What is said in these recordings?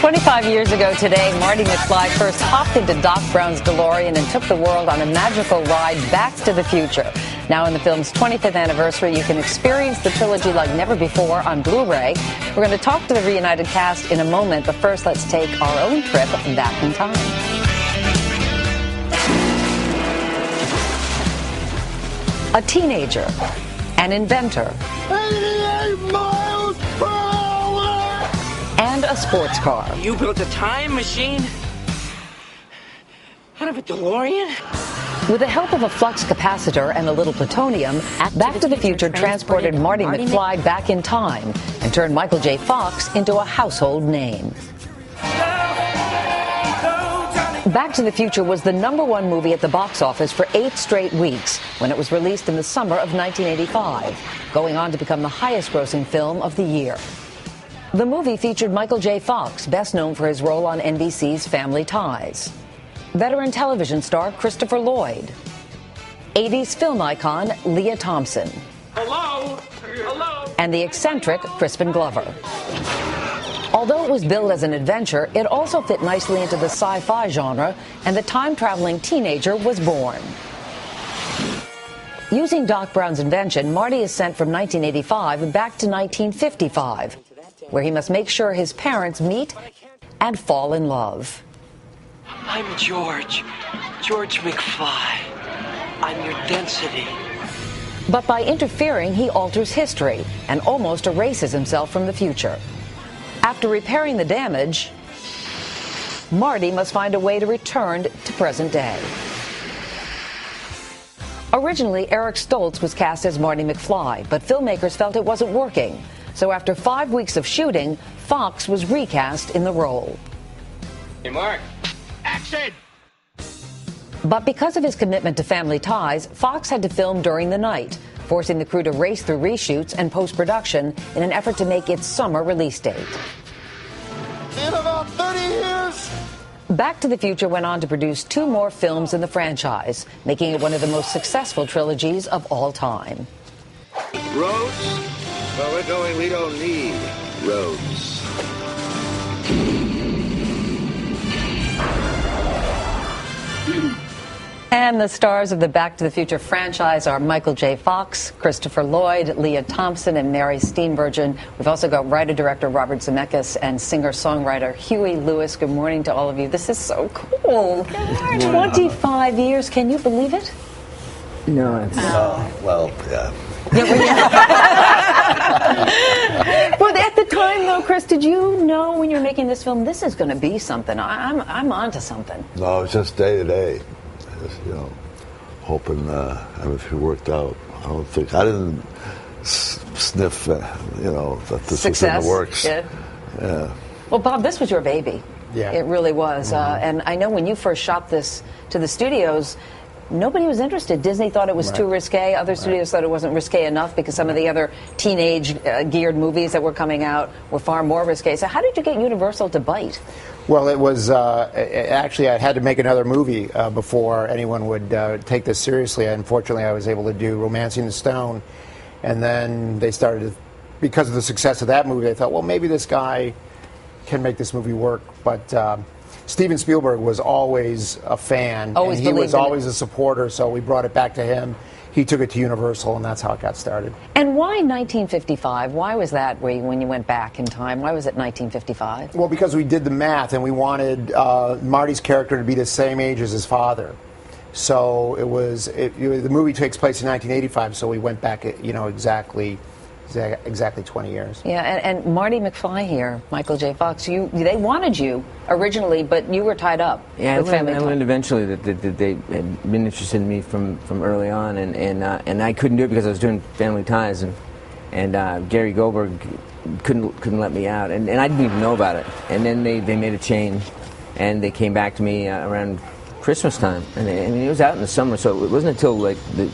25 years ago today, Marty McFly first hopped into Doc Brown's DeLorean and took the world on a magical ride back to the future. Now in the film's 25th anniversary, you can experience the trilogy like never before on Blu-ray. We're going to talk to the reunited cast in a moment, but first let's take our own trip back in time. A teenager, an inventor, 88 miles per hour! and a sports car. You built a time machine out of a DeLorean? With the help of a flux capacitor and a little plutonium, Back to the Future transported Marty McFly back in time and turned Michael J. Fox into a household name. Back to the Future was the #1 movie at the box office for 8 straight weeks when it was released in the summer of 1985, going on to become the highest-grossing film of the year. The movie featured Michael J. Fox, best known for his role on NBC's Family Ties, veteran television star Christopher Lloyd, 80s film icon Leah Thompson, Hello? Hello? and the eccentric Crispin Glover. Although it was billed as an adventure, it also fit nicely into the sci-fi genre, and the time-traveling teenager was born. Using Doc Brown's invention, Marty is sent from 1985 back to 1955, where he must make sure his parents meet and fall in love. I'm George McFly. I'm your density. But by interfering, he alters history and almost erases himself from the future. After repairing the damage, Marty must find a way to return to present day. Originally, Eric Stoltz was cast as Marty McFly, but filmmakers felt it wasn't working. So after 5 weeks of shooting, Fox was recast in the role. Hey, Mark. Action! But because of his commitment to Family Ties, Fox had to film during the night, forcing the crew to race through reshoots and post-production in an effort to make its summer release date. In about 30 years! Back to the Future went on to produce 2 more films in the franchise, making it one of the most successful trilogies of all time. Roads? Well, we're going, we don't need roads. And the stars of the Back to the Future franchise are Michael J. Fox, Christopher Lloyd, Leah Thompson, and Mary Steenburgen. We've also got writer-director Robert Zemeckis and singer-songwriter Huey Lewis. Good morning to all of you. This is so cool. 25 years. Can you believe it? No, it's... Well, yeah. Well, at the time, though, Chris, did you know when you were making this film, this is going to be something? I'm onto something. No, it's just day to day. Just, hoping everything worked out. I didn't sniff, that this Success. was in the works. Yeah. Well, Bob, this was your baby. Yeah. It really was. And I know when you first shot this to the studios, nobody was interested. Disney thought it was too risque. Other studios thought it wasn't risque enough because some of the other teenage-geared movies that were coming out were far more risque. So how did you get Universal to bite? Well, it was actually I had to make another movie before anyone would take this seriously. Unfortunately, I was able to do Romancing the Stone, and then they started, because of the success of that movie, they thought, well, maybe this guy can make this movie work. But Steven Spielberg was always a fan, and he was always a supporter, so we brought it back to him. He took it to Universal, and that's how it got started. And why 1955? Why was that when you went back in time? Why was it 1955? Well, because we did the math, and we wanted Marty's character to be the same age as his father. So the movie takes place in 1985, so we went back, exactly 20 years. Yeah, and Marty McFly here, Michael J. Fox, they wanted you originally, but you were tied up. Yeah, I with Family learned Ties. eventually that they had been interested in me from early on, and I couldn't do it because I was doing Family Ties, and Gary Goldberg couldn't let me out, and I didn't even know about it. And then they made a change, and they came back to me around Christmas time, and it was out in the summer, so it wasn't until like the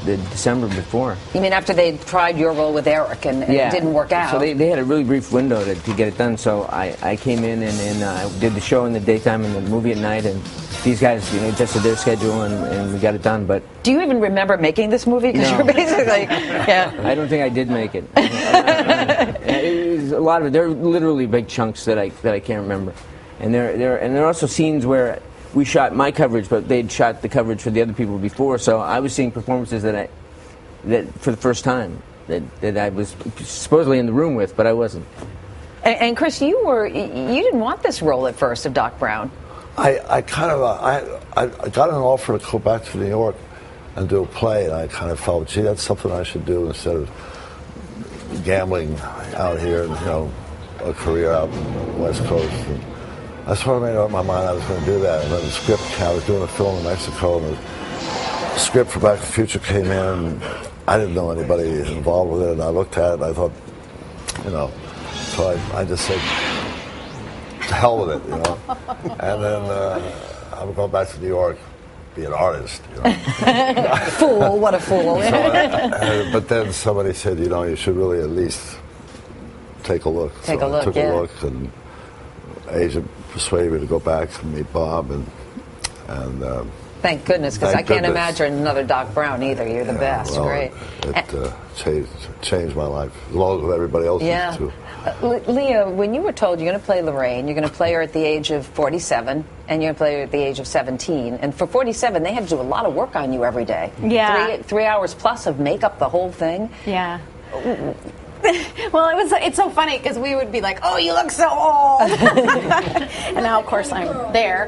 December before. You mean after they tried your role with Eric and it didn't work out? So they had a really brief window to get it done. So I came in and I did the show in the daytime and the movie at night, and these guys adjusted their schedule and we got it done. But do you even remember making this movie? Because No. you're basically, yeah. I don't think I did make it. It was a lot of it. There are literally big chunks that I can't remember, and there are also scenes where we shot my coverage, but they'd shot the coverage for the other people before, so I was seeing performances that for the first time that I was supposedly in the room with, but I wasn't. And Chris, you didn't want this role at first of Doc Brown. I kind of I got an offer to go back to New York and do a play, and I kind of felt, gee, that's something I should do instead of gambling out here and, a career out on the West Coast. And I sort of made up my mind I was going to do that. And then the script, I was doing a film in Mexico, and the script for Back to the Future came in, and I didn't know anybody involved with it, and I looked at it, and I thought, so I just said, to hell with it, And then I'm going back to New York, be an artist, Fool, what a fool. But then somebody said, you should really at least take a look. Take so a look, I took a look, and agent persuaded me to go back and meet Bob, and thank goodness, because I can't imagine another Doc Brown either. You're the best. Well, great. It changed my life, as long as everybody else's too. Leah, when you were told you're going to play Lorraine, you're going to play her at the age of 47, and you're going to play her at the age of 17. And for 47, they had to do a lot of work on you every day. Yeah. 3 hours plus of makeup, the whole thing. Yeah. Well, it's so funny because we would be like, "Oh, you look so old," and now, of course, I'm there.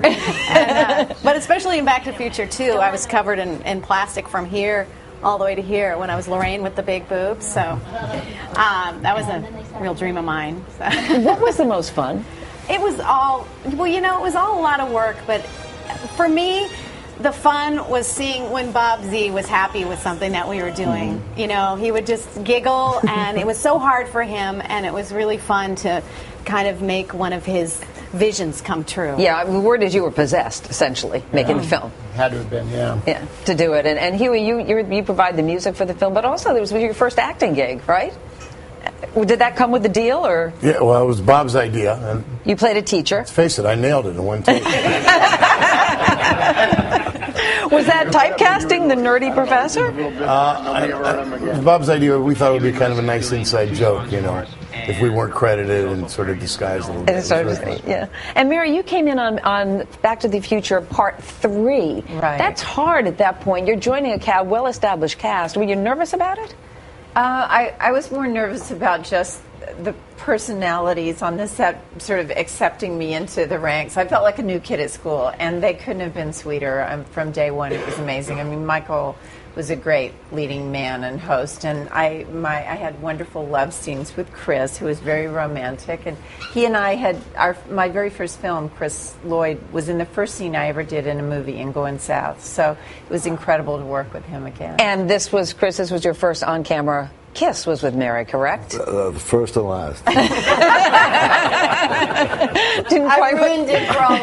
But especially in Back to the Future 2, I was covered in plastic from here all the way to here when I was Lorraine with the big boobs. So that was a real dream of mine. So. What was the most fun? It was all it was all a lot of work, but for me, the fun was seeing when Bob Z was happy with something that we were doing. He would just giggle, and it was so hard for him, and it was really fun to kind of make one of his visions come true. Yeah, the word is you were possessed, essentially, making the film. Had to have been, yeah. Yeah, to do it. And Huey, you provide the music for the film, but also this was your first acting gig, right? Did that come with the deal, or? Yeah, well, it was Bob's idea. And you played a teacher. Let's face it, I nailed it in one take. Was that typecasting the nerdy professor? It was Bob's idea. We thought it would be kind of a nice inside joke, if we weren't credited and sort of disguised a little bit. Yeah. And Mary, you came in on Back to the Future Part 3. Right. That's hard at that point. You're joining a well-established cast. Were you nervous about it? I was more nervous about just the personalities on the set sort of accepting me into the ranks. I felt like a new kid at school, and they couldn't have been sweeter. From day one, it was amazing. I mean, Michael was a great leading man and host, and I had wonderful love scenes with Chris, who was very romantic, and he and I had my very first film. Chris Lloyd was in the first scene I ever did in a movie in Going South, so it was incredible to work with him again. And this was your first on-camera kiss was with Mary, correct? The first and last. I ruined it for all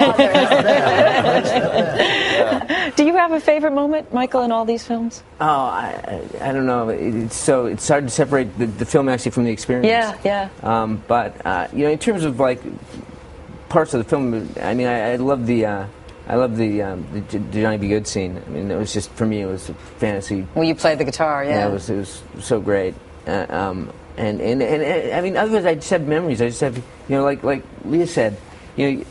others. Do you have a favorite moment, Michael, in all these films? Oh, I don't know. It's hard to separate the film actually from the experience. Yeah. But in terms of like parts of the film, I mean, I love the Johnny B. Good scene. I mean, it was just, for me, it was a fantasy. Well, you played the guitar, yeah. Yeah, it was so great. And I mean, otherwise, I just have memories. I just have, like Leah said, you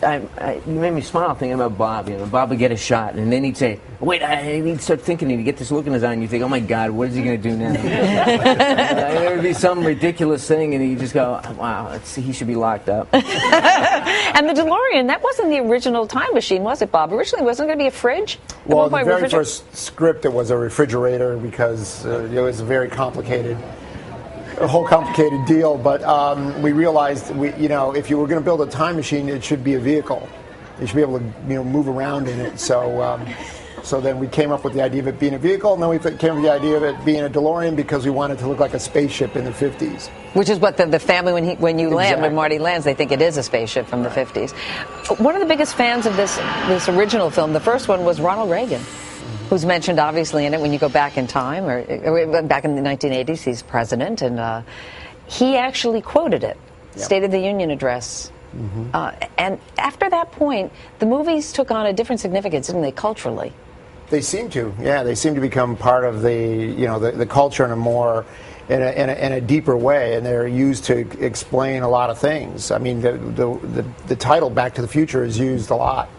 made me smile thinking about Bob. Bob would get a shot, and then he'd say, wait, and he'd start thinking, and he'd get this look in his eye, and you think, oh my God, what is he going to do now? There would be some ridiculous thing, and he'd just go, wow, he should be locked up. And the DeLorean, that wasn't the original time machine, was it, Bob? Originally, wasn't it going to be a fridge? Well, the very first script, it was a refrigerator because it was a very complicated deal. But we realized, if you were going to build a time machine, it should be a vehicle. You should be able to, move around in it. So then we came up with the idea of it being a vehicle, and then we came up with the idea of it being a DeLorean because we wanted to look like a spaceship in the 50s. Which is what the family, when Marty lands, they think it is a spaceship from the 50s. One of the biggest fans of this original film, the first one, was Ronald Reagan, who's mentioned obviously in it when you go back in time, or back in the 1980s, he's president, and he actually quoted it, State of the Union address. Mm-hmm. And after that point, the movies took on a different significance, didn't they, culturally? They seem to, yeah. They seem to become part of the culture in a more in a deeper way, and they're used to explain a lot of things. I mean, the title Back to the Future is used a lot.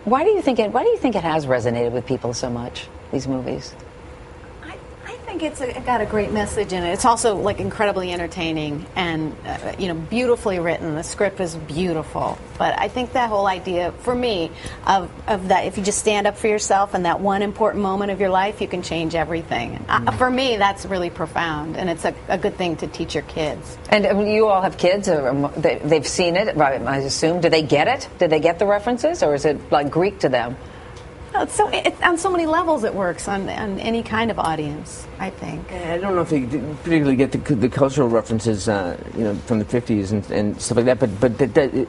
Why do you think it has resonated with people so much, these movies? I think it got a great message in it. It's also like incredibly entertaining and beautifully written. The script is beautiful, but I think that whole idea for me of that if you just stand up for yourself and that one important moment of your life, you can change everything. For me, that's really profound, and it's a good thing to teach your kids. And you all have kids, they've seen it, I assume. Do they get it? Did they get the references, or is it like Greek to them? It's on so many levels it works on any kind of audience, I think. I don't know if they particularly get the cultural references, from the 50s and stuff like that. But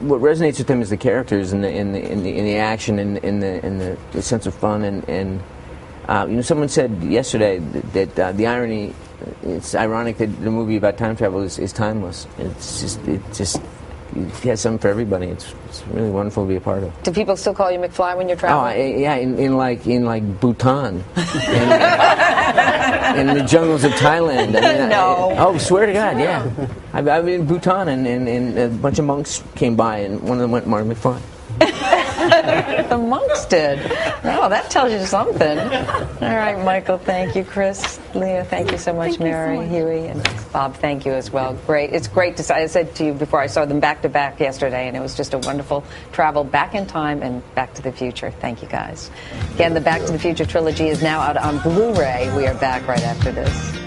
what resonates with them is the characters and the action and the sense of fun and someone said yesterday that the irony. It's ironic that the movie about time travel is timeless. It has something for everybody. It's really wonderful to be a part of. Do people still call you McFly when you're traveling? Oh, yeah, in Bhutan, in the jungles of Thailand. No. Swear to God, yeah. I've been in Bhutan, and a bunch of monks came by, and one of them went Marty McFly. The monks did. Oh, that tells you something. All right, Michael, thank you. Chris, Leah, thank you so much. Mary, Huey, and Bob, thank you as well. Great. It's great to see. I said to you before, I saw them back to back yesterday, and it was just a wonderful travel back in time and Back to the Future. Thank you, guys. Again, the Back to the Future trilogy is now out on Blu-ray. We are back right after this.